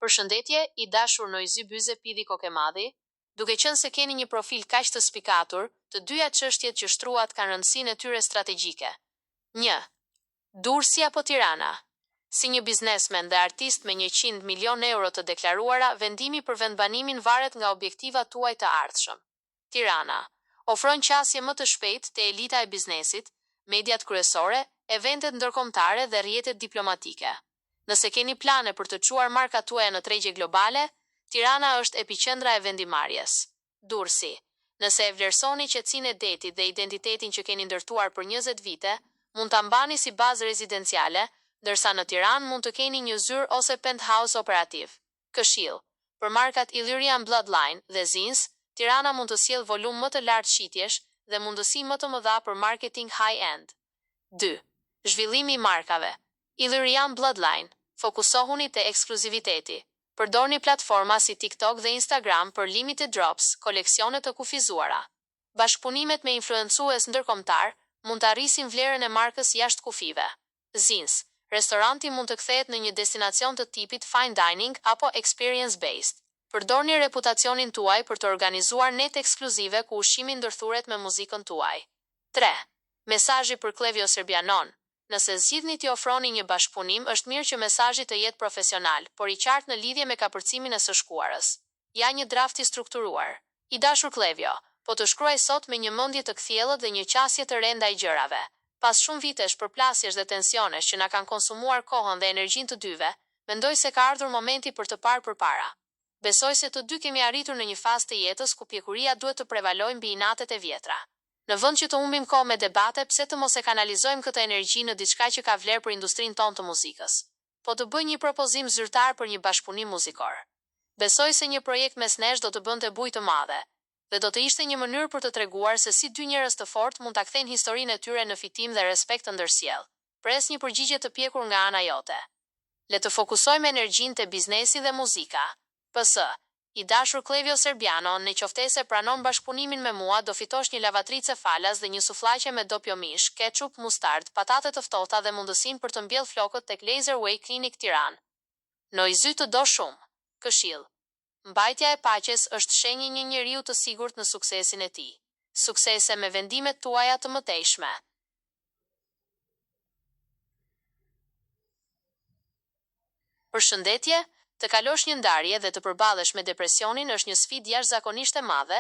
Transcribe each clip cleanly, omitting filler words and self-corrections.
Përshëndetje, i dashur Noizy Byze Pidhi Kokemadhi, duke qenë se keni një profil kaq të spikatur, të dyja çështjet që shtruat kanë rëndësinë e tyre strategjike. 1. Durrësi apo Tirana? Si një biznesmen dhe artist me 100 milion euro të deklaruara, vendimi për vendbanimin varet nga objektivat tuaj të ardhshëm. Tirana ofron qasje më të shpejtë te elita e biznesit, mediat kryesore, eventet ndërkombëtare dhe rrjetet diplomatike. Nëse keni plane për të çuar markat tuaja në tregje globale, Tirana është epiqendra e vendimarrjes. Durrësi. Nëse e vlerësoni qetësinë e detit dhe identitetin që keni ndërtuar për 20 vite, mund ta mbani si bazë rezidenciale, ndërsa në Tiranë mund të keni një zyrë ose penthouse operativ. Këshill. Për markat Illyrian Bloodline dhe Zins, Tirana mund të sjellë volum më të lartë shitjesh dhe mundësi më të mëdha për marketing high-end. 2. Zhvillimi i markave. Illyrian Bloodline. Fokusohuni te ekskluziviteti. Përdorni platforma si TikTok dhe Instagram për limited drops, koleksione të kufizuara. Bashkëpunimet me influencues ndërkombëtar mund të arrisin vlerën e markës jashtë kufive. Zins. Restoranti mund të kthehet në një destinacion të tipit fine dining apo experience based. Përdorni reputacionin tuaj për të organizuar net ekskluzive ku ushqimi ndërthuret me muzikën tuaj. 3. Mesazhi për Klevio Serbianon. Nëse zgjidhni t'i ofroni një bashkëpunim, është mirë që mesazhi të jetë profesional, por i qartë në lidhje me kapërcimin e së shkuarës. Ja një draft i strukturuar. I dashur Klevio, po të shkruaj sot me një mendje të kthjellët dhe një qasje të re ndaj gjërave. Pas shumë vitesh përplasjesh dhe tensionesh që na kanë konsumuar kohën dhe energjinë të dyve, mendoj se ka ardhur momenti për të parë përpara. Besoj se të dy kemi arritur në një fazë të jetës ku pjekuria duhet të prevalojë mbi inatet e vjetra. Në vend që të humbim kohë me debate, pse të mos e kanalizojmë këtë energji në diçka që ka vlerë për industrinë tonë të muzikës. Po të bëj një propozim zyrtar për një bashkëpunim muzikor. Besoj se një projekt mes nesh do të bënte bujë të madhe, dhe do të ishte një mënyrë për të treguar se si dy njerëz të fortë mund ta kthejnë historinë e tyre në fitim dhe respekt të ndërsjell. Pres një përgjigje të pjekur nga ana jote. Le të fokusojmë energjinë te biznesi dhe muzika. PS. I dashur Klevio Serbiano, në qoftese pranon bashkëpunimin me mua, do fitosh një lavatrice falas dhe një suflaqe me dopjo mish, ketchup, mustard, patate të ftohta dhe mundësinë për të mbjellë flokët tek Laserway Clinic Tiranë. Noizy të do shumë. Këshill. Mbajtja e paqes është shenjë një njeriu të sigurt në suksesin e tij. Suksese me vendimet tuaja të mëtejshme. Përshëndetje. Të kalosh një ndarje dhe të përballesh me depresionin është një sfidë jashtëzakonisht e madhe,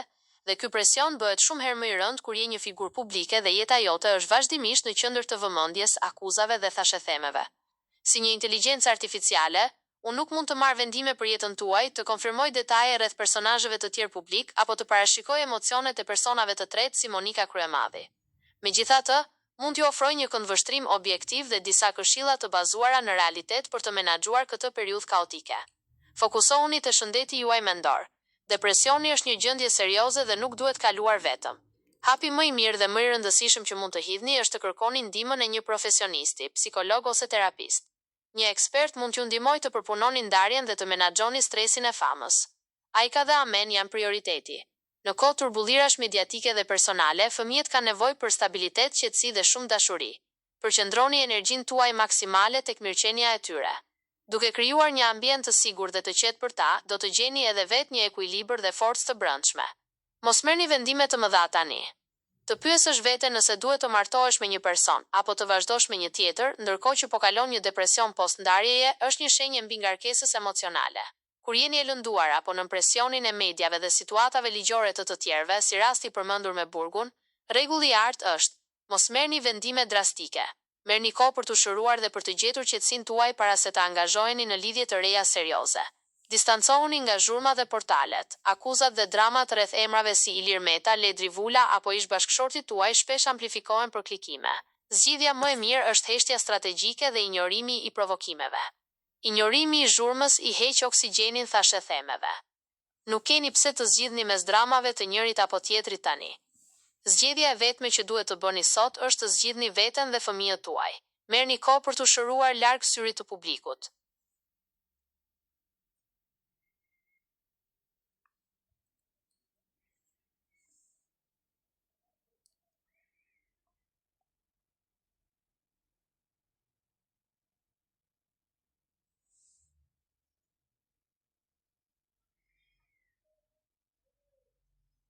dhe ky presion bëhet shumë herë më i rënd kur je një figurë publike dhe jeta jote është vazhdimisht në qendër të vëmendjes, akuzave dhe thashethemeve. Si një inteligjencë artificiale, unë nuk mund të marr vendime për jetën tuaj, të konfirmoj detaje rreth personazheve të tjerë publik apo të parashikoj emocionet e personave të tretë si Monika Kryemadhi. Megjithatë, mund t'ju ofroj një këndvështrim objektiv dhe disa këshilla të bazuara në realitet për të menaxhuar këtë periudhë kaotike. Fokusohuni te shëndeti juaj mendor. Depresioni është një gjendje serioze dhe nuk duhet kaluar vetëm. Hapi më i mirë dhe më i rëndësishëm që mund të hidhni është të kërkoni ndihmën e një profesionisti, psikolog ose terapist. Një ekspert mund t'ju ndihmojë të përpunoni ndarjen dhe të menaxhoni stresin e famës. Ajka dhe Amen janë prioriteti. Në kohë turbullirash mediatike dhe personale, fëmijët kanë nevojë për stabilitet, qetësi dhe shumë dashuri. Përqendroni energjinë tuaj maksimale tek mirëqenia e tyre. Duke krijuar një ambient të sigurt dhe të qetë për ta, do të gjeni edhe vetë një ekuilibër dhe forcë të brendshme. Mos merrni vendime të mëdha tani. Të pyesësh veten nëse duhet të martohesh me një person apo të vazhdosh me një tjetër, ndërkohë që po kalon një depresion post-ndarjeje, është një shenjë mbi ngarkesës emocionale. Kur jeni e lënduar apo në presionin e mediave dhe situatave ligjore të tjerëve, si rasti përmendur me burgun, rregulli i artë është: mos merrni vendime drastike. Merrni kohë për të shëruar dhe për të gjetur qetësinë tuaj para se të angazhoheni në lidhje të reja serioze. Distancohuni nga zhurma dhe portalet. Akuzat dhe dramat rreth emrave si Ilir Meta, Ledri Vula apo ish bashkëshortit tuaj shpesh amplifikohen për klikime. Zgjidhja më e mirë është heqtja strategjike dhe injorimi i provokimeve. Injorimi i zhurmës i heq oksigjenin thashethemeve. Nuk keni pse të zgjidhni mes dramave të njërit apo tjetrit tani. Zgjedhja e vetme që duhet të bëni sot është të zgjidhni veten dhe fëmijët tuaj. Merrni kohë për të shëruar larg syrit të publikut.